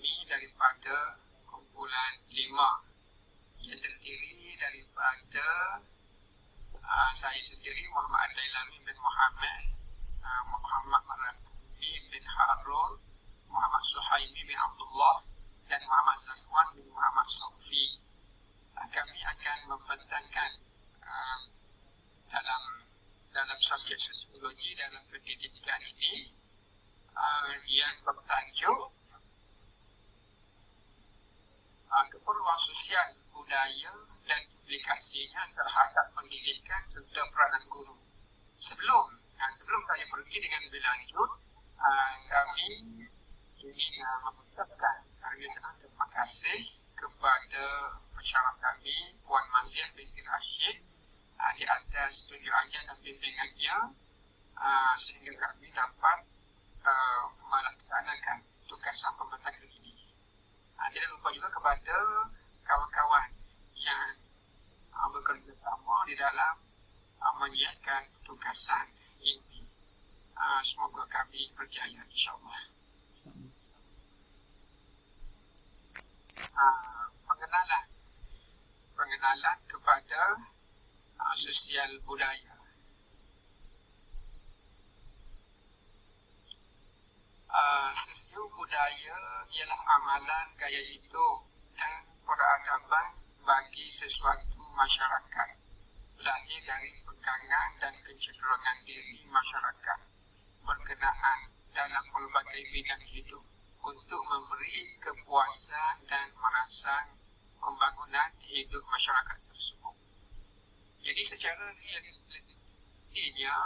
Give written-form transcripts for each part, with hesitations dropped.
kami daripada kumpulan 5 yang terdiri daripada saya sendiri, Muhammad Al-Dailami bin Muhammad, Muhammad Marani bin Harun, Muhammad Suhaimi bin Abdullah, dan Muhammad Zakwan bin Muhammad Saufi. Kami akan membentangkan dalam subjek sosiologi dalam pendidikan ini yang bertajuk keperluan sosial budaya dan implikasinya terhadap pendidikan serta peranan guru. Sebelum saya pergi dengan lebih lanjut, kami ingin mengucapkan terima kasih kepada pensyarah kami, Puan Maziah binti Rashid, di atas tunjukannya dan bimbingannya sehingga kami dapat melaksanakan tugasan pembentangan ini. Tidak lupa juga kepada kawan-kawan yang bekerja sama di dalam menyiapkan tugasan ini. Semoga kami berjaya, insyaAllah. Pengenalan kepada sosial budaya. Sosial budaya ialah amalan gaya hidup dan peradaban bagi sesuatu masyarakat, lahir dari pegangan dan kecenderungan diri masyarakat berkenaan dalam pelbagai bidang hidup untuk memberi kepuasan dan merangsang pembangunan hidup masyarakat tersebut. Jadi secara realitinya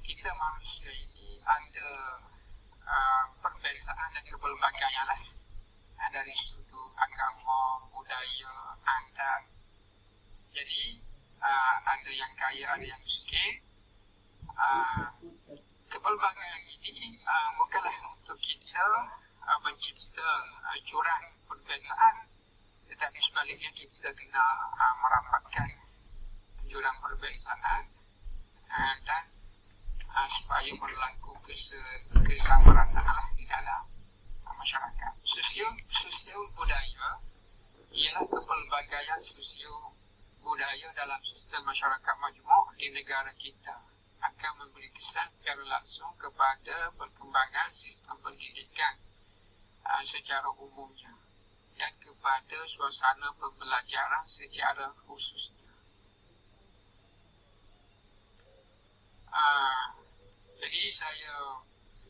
kita manusia ini ada perbezaan dan kepelbagaian lah, dari sudut agama, budaya, adat. Jadi ada yang kaya, ada yang miskin. Kepelbagaian ini bukanlah untuk kita mencipta jurang perbezaan, tetapi sebaliknya kita kena merapatkan jurang perbezaan dan supaya berlaku kesamarataan di dalam masyarakat. Sosial budaya ialah kepelbagaian sosial budaya dalam sistem masyarakat majmuk di negara kita, akan memberi kesan secara langsung kepada perkembangan sistem pendidikan secara umumnya dan kepada suasana pembelajaran secara khususnya. Jadi saya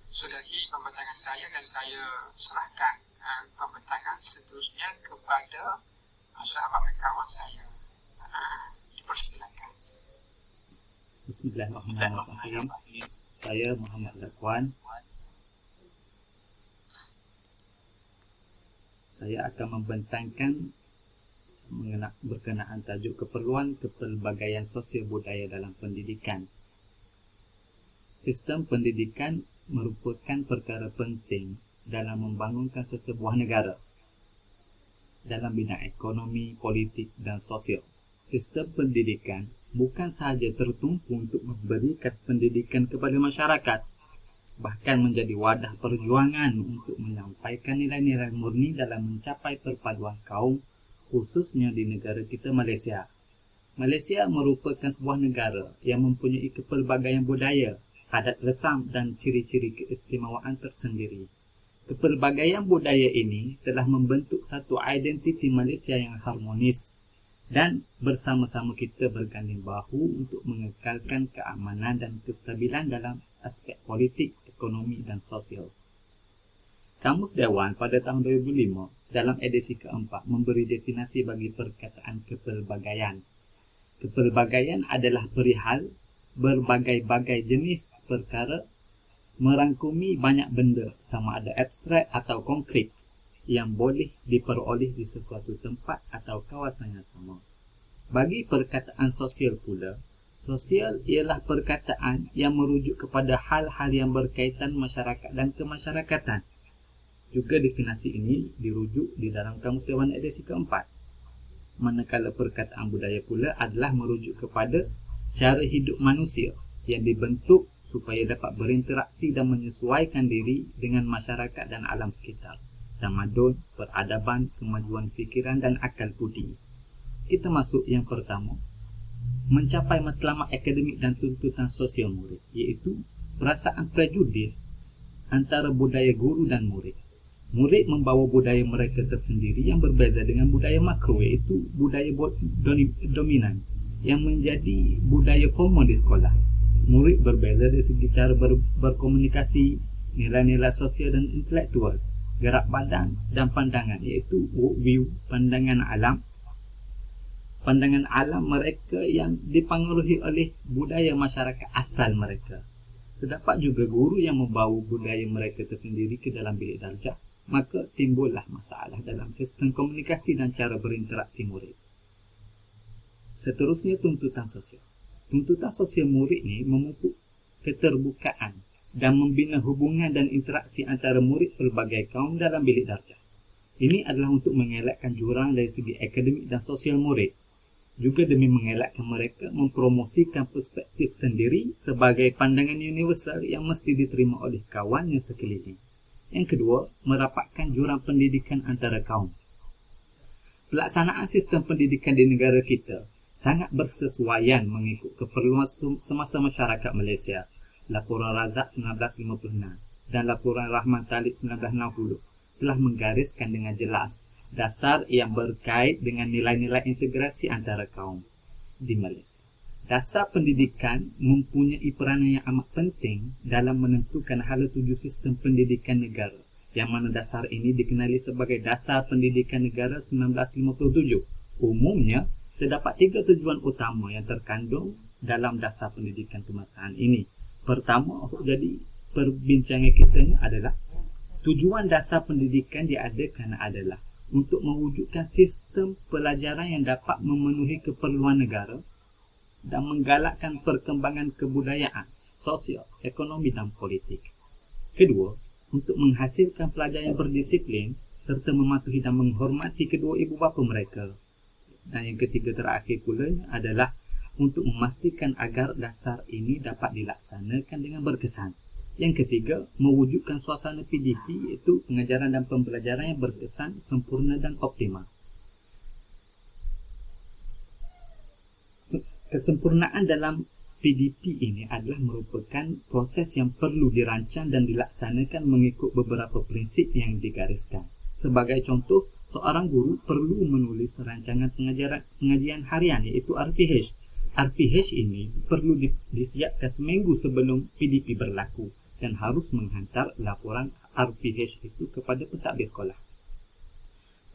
sudahi pembentangan saya dan saya serahkan pembentangan seterusnya kepada sahabat dan kawan saya. Dipersilakan. Bismillahirrahmanirrahim. Saya Muhammad Zakwan. Saya akan membentangkan berkenaan tajuk keperluan kepelbagaian sosial budaya dalam pendidikan. Sistem pendidikan merupakan perkara penting dalam membangunkan sesebuah negara dalam bidang ekonomi, politik dan sosial. Sistem pendidikan bukan sahaja tertumpu untuk memberikan pendidikan kepada masyarakat, bahkan menjadi wadah perjuangan untuk menyampaikan nilai-nilai murni dalam mencapai perpaduan kaum, khususnya di negara kita, Malaysia. Malaysia merupakan sebuah negara yang mempunyai kepelbagaian budaya, adat resam dan ciri-ciri keistimewaan tersendiri. Kepelbagaian budaya ini telah membentuk satu identiti Malaysia yang harmonis, dan bersama-sama kita berganding bahu untuk mengekalkan keamanan dan kestabilan dalam aspek politik, ekonomi dan sosial. Kamus Dewan pada tahun 2005 dalam edisi keempat memberi definisi bagi perkataan kepelbagaian. Kepelbagaian adalah perihal berbagai-bagai jenis perkara merangkumi banyak benda, sama ada abstrak atau konkret, yang boleh diperoleh di sesuatu tempat atau kawasan yang sama. Bagi perkataan sosial pula, sosial ialah perkataan yang merujuk kepada hal-hal yang berkaitan masyarakat dan kemasyarakatan. Juga definisi ini dirujuk di dalam Kamus Dewan edisi keempat. Manakala perkataan budaya pula adalah merujuk kepada cara hidup manusia yang dibentuk supaya dapat berinteraksi dan menyesuaikan diri dengan masyarakat dan alam sekitar, tamadun, peradaban, kemajuan fikiran dan akal budi. Kita masuk yang pertama, mencapai matlamat akademik dan tuntutan sosial murid, iaitu perasaan prejudis antara budaya guru dan murid. Murid membawa budaya mereka tersendiri yang berbeza dengan budaya makro, iaitu budaya dominan yang menjadi budaya formal di sekolah. Murid berbeza dari segi cara berkomunikasi, nilai-nilai sosial dan intelektual, gerak badan dan pandangan, iaitu worldview, pandangan alam mereka yang dipengaruhi oleh budaya masyarakat asal mereka. Terdapat juga guru yang membawa budaya mereka tersendiri ke dalam bilik darjah, maka timbullah masalah dalam sistem komunikasi dan cara berinteraksi murid. Seterusnya, tuntutan sosial. Tuntutan sosial murid ni memupuk keterbukaan dan membina hubungan dan interaksi antara murid pelbagai kaum dalam bilik darjah. Ini adalah untuk mengelakkan jurang dari segi akademik dan sosial murid, juga demi mengelakkan mereka mempromosikan perspektif sendiri sebagai pandangan universal yang mesti diterima oleh kawannya sekeliling. Yang kedua, merapatkan jurang pendidikan antara kaum. Pelaksanaan sistem pendidikan di negara kita sangat bersesuaian mengikut keperluan semasa masyarakat Malaysia. Laporan Razak 1956 dan Laporan Rahman Talib 1960 telah menggariskan dengan jelas dasar yang berkait dengan nilai-nilai integrasi antara kaum di Malaysia. Dasar pendidikan mempunyai peranan yang amat penting dalam menentukan hala tuju sistem pendidikan negara, yang mana dasar ini dikenali sebagai Dasar Pendidikan Negara 1957. Umumnya, terdapat 3 tujuan utama yang terkandung dalam dasar pendidikan kemasaan ini. Pertama, jadi perbincangan kita ni adalah tujuan dasar pendidikan diadakan adalah untuk mewujudkan sistem pelajaran yang dapat memenuhi keperluan negara dan menggalakkan perkembangan kebudayaan, sosial, ekonomi dan politik. Kedua, untuk menghasilkan pelajar yang berdisiplin serta mematuhi dan menghormati kedua ibu bapa mereka. Dan yang ketiga terakhir pula adalah untuk memastikan agar dasar ini dapat dilaksanakan dengan berkesan. Yang ketiga, mewujudkan suasana PDP, iaitu pengajaran dan pembelajaran yang berkesan, sempurna dan optimal. Kesempurnaan dalam PDP ini adalah merupakan proses yang perlu dirancang dan dilaksanakan mengikut beberapa prinsip yang digariskan. Sebagai contoh, seorang guru perlu menulis rancangan pengajian harian, iaitu RPH. RPH ini perlu disiapkan seminggu sebelum PDP berlaku dan harus menghantar laporan RPH itu kepada pentadbir sekolah.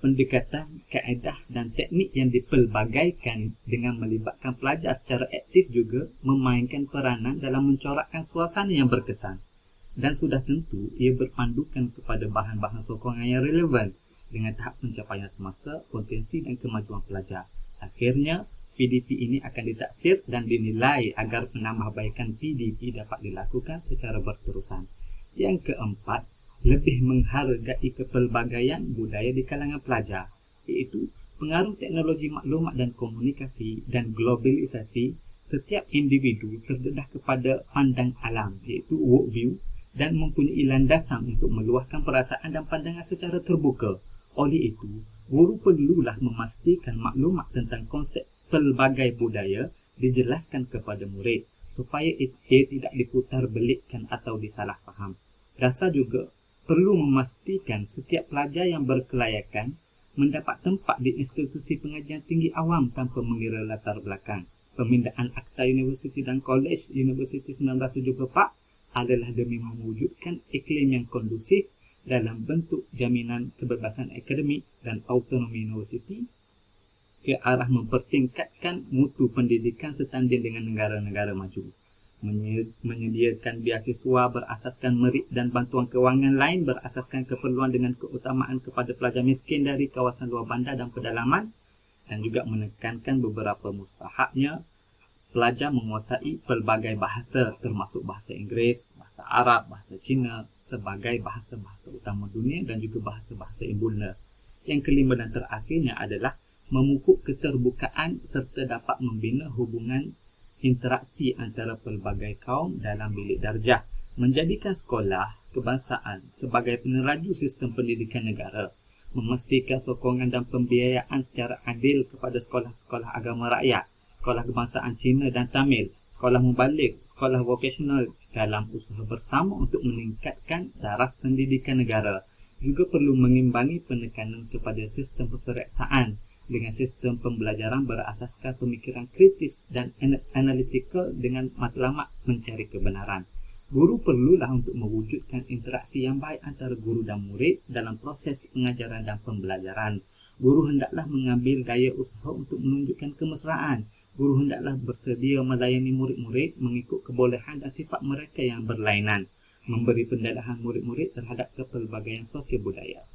Pendekatan, kaedah dan teknik yang dipelbagaikan dengan melibatkan pelajar secara aktif juga memainkan peranan dalam mencorakkan suasana yang berkesan. Dan sudah tentu ia berpandukan kepada bahan-bahan sokongan yang relevan dengan tahap pencapaian semasa, potensi dan kemajuan pelajar. Akhirnya, PDP ini akan ditaksir dan dinilai agar penambahbaikan PDP dapat dilakukan secara berterusan. Yang keempat, lebih menghargai kepelbagaian budaya di kalangan pelajar, iaitu pengaruh teknologi maklumat dan komunikasi dan globalisasi. Setiap individu terdedah kepada pandang alam, iaitu worldview, dan mempunyai landasan untuk meluahkan perasaan dan pandangan secara terbuka. Oleh itu, guru perlulah memastikan maklumat tentang konsep pelbagai budaya dijelaskan kepada murid supaya ia tidak diputar belikkan atau disalah faham. Rasa juga perlu memastikan setiap pelajar yang berkelayakan mendapat tempat di institusi pengajian tinggi awam tanpa mengira latar belakang. Pemindahan Akta Universiti dan Kolej Universiti 1974 adalah demi mewujudkan iklim yang kondusif dalam bentuk jaminan kebebasan akademik dan autonomi universiti ke arah mempertingkatkan mutu pendidikan setanding dengan negara-negara maju. Menyediakan beasiswa berasaskan merit dan bantuan kewangan lain berasaskan keperluan dengan keutamaan kepada pelajar miskin dari kawasan luar bandar dan pedalaman, dan juga menekankan beberapa mustahabnya pelajar menguasai pelbagai bahasa termasuk bahasa Inggeris, bahasa Arab, bahasa Cina sebagai bahasa-bahasa utama dunia dan juga bahasa-bahasa ibunda. Yang kelima dan terakhirnya adalah memupuk keterbukaan serta dapat membina hubungan interaksi antara pelbagai kaum dalam bilik darjah, menjadikan sekolah kebangsaan sebagai peneraju sistem pendidikan negara, memastikan sokongan dan pembiayaan secara adil kepada sekolah-sekolah agama rakyat, sekolah kebangsaan Cina dan Tamil, sekolah mubalik, sekolah vokasional dalam usaha bersama untuk meningkatkan taraf pendidikan negara. Juga perlu mengimbangi penekanan kepada sistem peperiksaan dengan sistem pembelajaran berasaskan pemikiran kritis dan analitikal dengan matlamat mencari kebenaran. Guru perlulah untuk mewujudkan interaksi yang baik antara guru dan murid dalam proses pengajaran dan pembelajaran. Guru hendaklah mengambil gaya usaha untuk menunjukkan kemesraan. Guru hendaklah bersedia melayani murid-murid mengikut kebolehan dan sifat mereka yang berlainan, memberi pendalahan murid-murid terhadap kepelbagaian sosial budaya.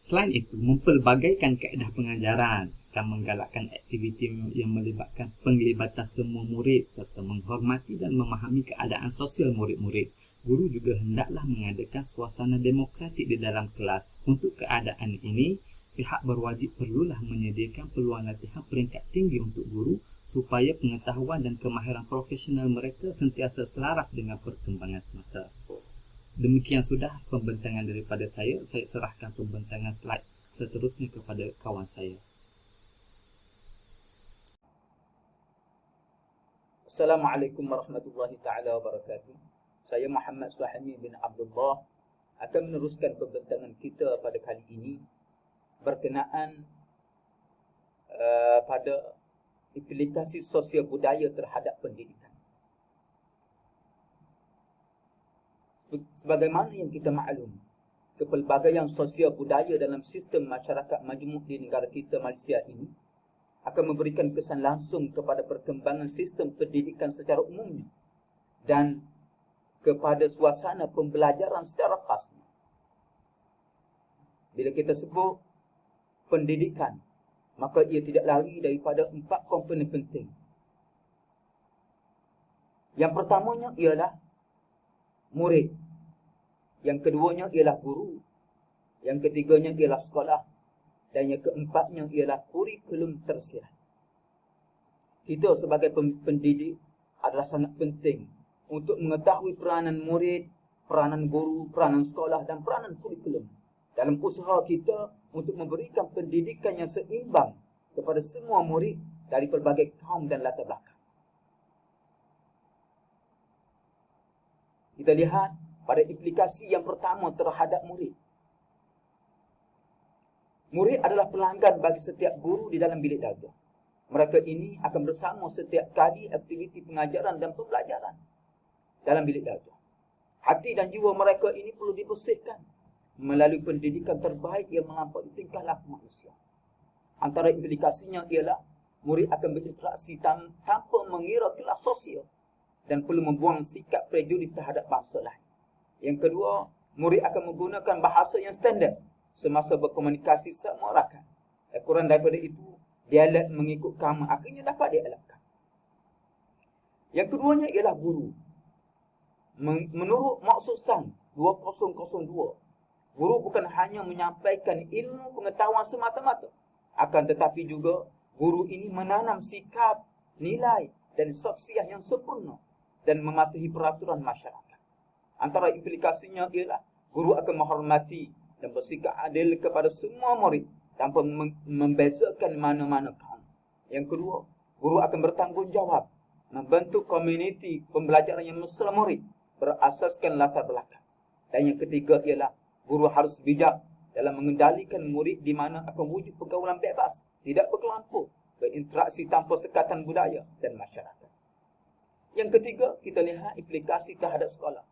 Selain itu, mempelbagaikan kaedah pengajaran dan menggalakkan aktiviti yang melibatkan penglibatan semua murid serta menghormati dan memahami keadaan sosial murid-murid. Guru juga hendaklah mengadakan suasana demokratik di dalam kelas. Untuk keadaan ini, pihak berwajib perlulah menyediakan peluang latihan peringkat tinggi untuk guru supaya pengetahuan dan kemahiran profesional mereka sentiasa selaras dengan perkembangan semasa. Demikian sudah pembentangan daripada saya. Saya serahkan pembentangan slide seterusnya kepada kawan saya. Assalamualaikum warahmatullahi taala wabarakatuh. Saya Muhammad Suhaimi bin Abdullah akan meneruskan pembentangan kita pada kali ini berkenaan pada implikasi sosial budaya terhadap pendidikan. Sebagaimana yang kita maklum, kepelbagaian sosial budaya dalam sistem masyarakat majmuk di negara kita Malaysia ini akan memberikan kesan langsung kepada perkembangan sistem pendidikan secara umumnya dan kepada suasana pembelajaran secara khasnya. Bila kita sebut pendidikan, maka ia tidak lari daripada 4 komponen penting. Yang pertamanya ialah murid. Yang keduanya ialah guru. Yang ketiganya ialah sekolah. Dan yang keempatnya ialah kurikulum tersirat. Kita sebagai pendidik adalah sangat penting untuk mengetahui peranan murid, peranan guru, peranan sekolah dan peranan kurikulum dalam usaha kita untuk memberikan pendidikan yang seimbang kepada semua murid dari pelbagai kaum dan latar belakang. Kita lihat pada implikasi yang pertama terhadap murid. Murid adalah pelanggan bagi setiap guru di dalam bilik darjah. Mereka ini akan bersama setiap kali aktiviti pengajaran dan pembelajaran dalam bilik darjah. Hati dan jiwa mereka ini perlu dibersihkan melalui pendidikan terbaik yang melampaui tingkah laku manusia. Antara implikasinya ialah murid akan berinteraksi tanpa mengira kelas sosial dan perlu membuang sikap prejudis terhadap bangsa lain. Yang kedua, murid akan menggunakan bahasa yang standard semasa berkomunikasi sama rakan. Kurang daripada itu, dialek mengikut kama akhirnya dapat dielakkan. Yang keduanya ialah guru. Menurut Maksud Sang 2002, guru bukan hanya menyampaikan ilmu pengetahuan semata-mata, akan tetapi juga guru ini menanam sikap, nilai dan shakhsiah yang sempurna dan mematuhi peraturan masyarakat. Antara implikasinya ialah guru akan menghormati dan bersikap adil kepada semua murid tanpa membezakan mana-mana kaum. Yang kedua, guru akan bertanggungjawab membentuk komuniti pembelajaran yang mesra murid berasaskan latar belakang. Dan yang ketiga ialah guru harus bijak dalam mengendalikan murid di mana akan wujud pergaulan bebas, tidak berkelompok, berinteraksi tanpa sekatan budaya dan masyarakat. Yang ketiga, kita lihat implikasi terhadap sekolah.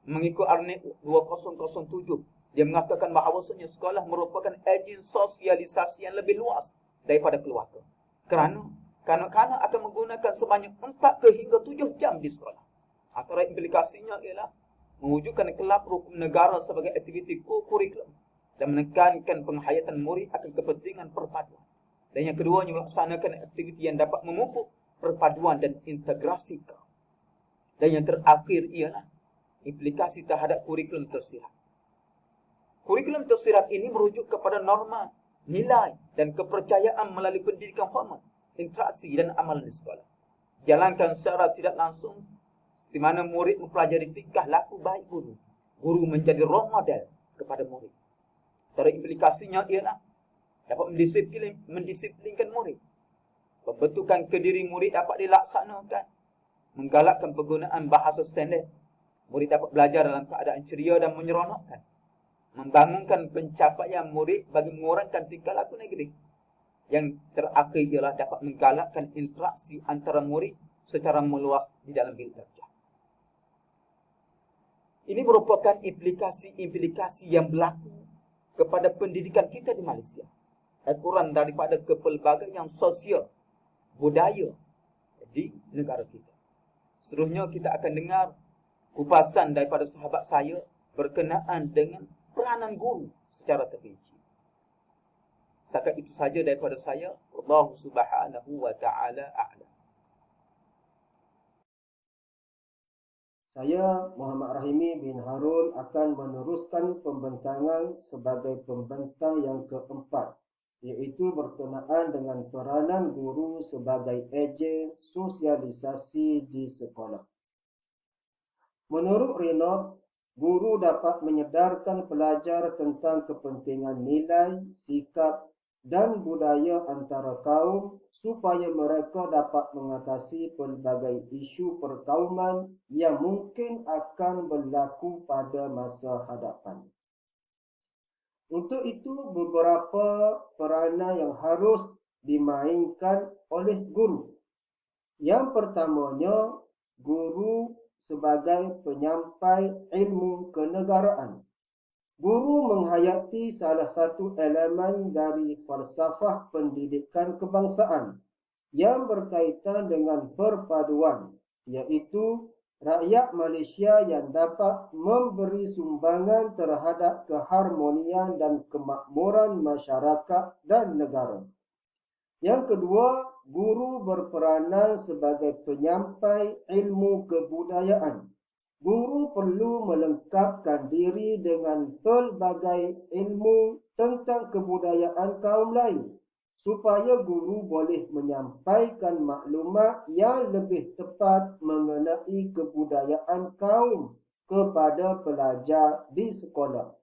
Mengikut Arnett 2007, dia mengatakan bahawasanya sekolah merupakan agen sosialisasi yang lebih luas daripada keluarga. Kerana kanak-kanak akan menggunakan sebanyak 4 hingga 7 jam di sekolah. Antara implikasinya ialah mewujudkan kelab rukun negara sebagai aktiviti kurikulum dan menekankan penghayatan murid akan kepentingan perpaduan. Dan yang keduanya melaksanakan aktiviti yang dapat memupuk perpaduan dan integrasi kaum. Dan yang terakhir ialah implikasi terhadap kurikulum tersirat. Kurikulum tersirat ini merujuk kepada norma, nilai dan kepercayaan melalui pendidikan formal interaksi dan amalan di sekolah. Jalankan secara tidak langsung, di mana murid mempelajari tingkah laku baik guru. Guru menjadi role model kepada murid. Antara implikasinya ialah dapat mendisiplinkan murid. Pembentukan kediri murid dapat dilaksanakan. Menggalakkan penggunaan bahasa standard. Murid dapat belajar dalam keadaan ceria dan menyeronokkan. Membangunkan pencapaian murid bagi mengurangkan tingkah laku negatif. Yang terakhir ialah dapat menggalakkan interaksi antara murid secara meluas di dalam bilik darjah. Ini merupakan implikasi-implikasi yang berlaku kepada pendidikan kita di Malaysia. Ukuran daripada kepelbagaian sosial, budaya di negara kita. Seterusnya kita akan dengar kupasan daripada sahabat saya berkenaan dengan peranan guru secara terperinci. Setakat itu saja daripada saya. Allah Subhanahu wa taala a'lam. Saya Muhammad Rahimi bin Harun akan meneruskan pembentangan sebagai pembentang yang keempat, iaitu berkenaan dengan peranan guru sebagai ejen sosialisasi di sekolah. Menurut Reynolds, guru dapat menyedarkan pelajar tentang kepentingan nilai, sikap dan budaya antara kaum supaya mereka dapat mengatasi pelbagai isu perkauman yang mungkin akan berlaku pada masa hadapan. Untuk itu, beberapa peranan yang harus dimainkan oleh guru. Yang pertamanya, guru sebagai penyampai ilmu kenegaraan. Guru menghayati salah satu elemen dari falsafah pendidikan kebangsaan yang berkaitan dengan perpaduan, iaitu rakyat Malaysia yang dapat memberi sumbangan terhadap keharmonian dan kemakmuran masyarakat dan negara. Yang kedua, guru berperanan sebagai penyampai ilmu kebudayaan. Guru perlu melengkapkan diri dengan pelbagai ilmu tentang kebudayaan kaum lain supaya guru boleh menyampaikan maklumat yang lebih tepat mengenai kebudayaan kaum kepada pelajar di sekolah.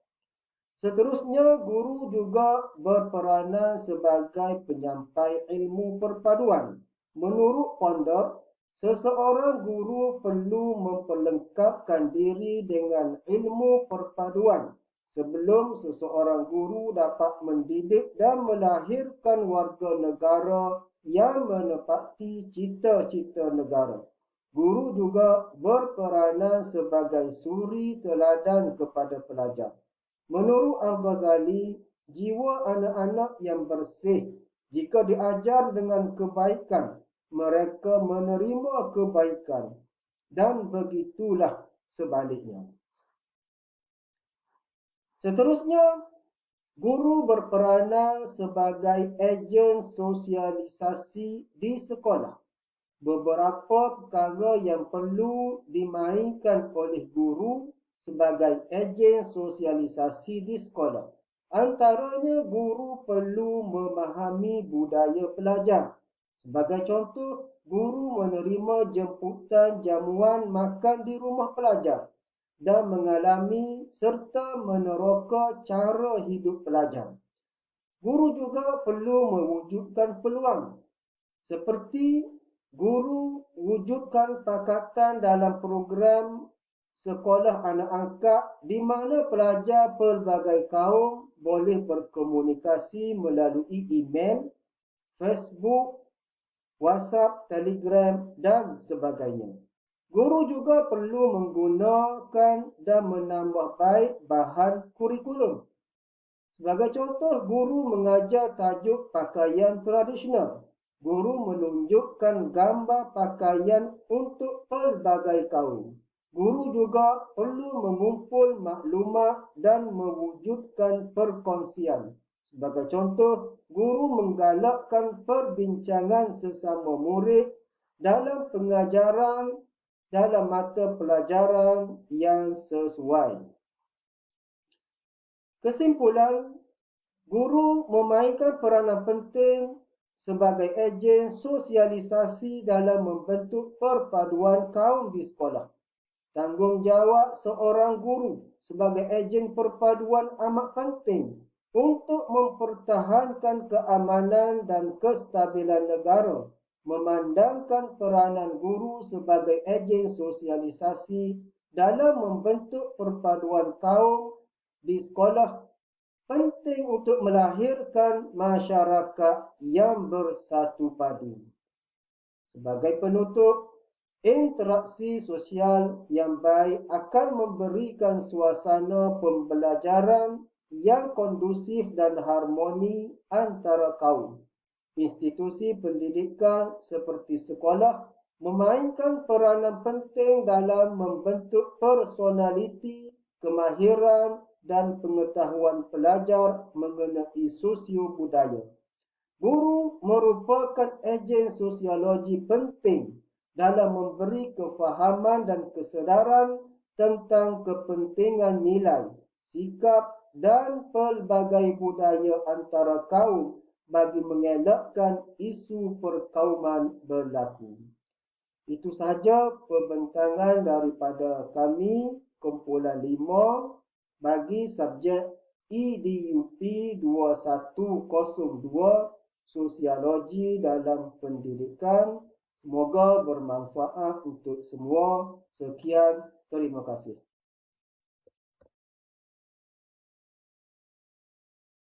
Seterusnya, guru juga berperanan sebagai penyampai ilmu perpaduan. Menurut Ponder, seseorang guru perlu memperlengkapkan diri dengan ilmu perpaduan sebelum seseorang guru dapat mendidik dan melahirkan warga negara yang menepati cita-cita negara. Guru juga berperanan sebagai suri teladan kepada pelajar. Menurut Al-Ghazali, jiwa anak-anak yang bersih jika diajar dengan kebaikan, mereka menerima kebaikan, dan begitulah sebaliknya. Seterusnya, guru berperanan sebagai ejen sosialisasi di sekolah. Beberapa perkara yang perlu dimainkan oleh guru sebagai ejen sosialisasi di sekolah. Antaranya, guru perlu memahami budaya pelajar. Sebagai contoh, guru menerima jemputan jamuan makan di rumah pelajar dan mengalami serta meneroka cara hidup pelajar. Guru juga perlu mewujudkan peluang, seperti guru wujudkan pakatan dalam program sekolah anak angkat di mana pelajar pelbagai kaum boleh berkomunikasi melalui email, Facebook, WhatsApp, Telegram dan sebagainya. Guru juga perlu menggunakan dan menambah baik bahan kurikulum. Sebagai contoh, guru mengajar tajuk pakaian tradisional. Guru menunjukkan gambar pakaian untuk pelbagai kaum. Guru juga perlu mengumpul maklumat dan mewujudkan perkongsian. Sebagai contoh, guru menggalakkan perbincangan sesama murid dalam pengajaran dalam mata pelajaran yang sesuai. Kesimpulan, guru memainkan peranan penting sebagai ejen sosialisasi dalam membentuk perpaduan kaum di sekolah. Tanggungjawab seorang guru sebagai ejen perpaduan amat penting untuk mempertahankan keamanan dan kestabilan negara, memandangkan peranan guru sebagai ejen sosialisasi dalam membentuk perpaduan kaum di sekolah penting untuk melahirkan masyarakat yang bersatu padu. Sebagai penutup, interaksi sosial yang baik akan memberikan suasana pembelajaran yang kondusif dan harmoni antara kaum. Institusi pendidikan seperti sekolah memainkan peranan penting dalam membentuk personaliti, kemahiran dan pengetahuan pelajar mengenai sosio budaya. Guru merupakan ejen sosiologi penting dalam memberi kefahaman dan kesedaran tentang kepentingan nilai, sikap dan pelbagai budaya antara kaum bagi mengelakkan isu perkauman berlaku. Itu sahaja pembentangan daripada kami, kumpulan 5 bagi subjek EDUP 2102 Sosiologi dalam Pendidikan. Semoga bermanfaat untuk semua. Sekian, terima kasih.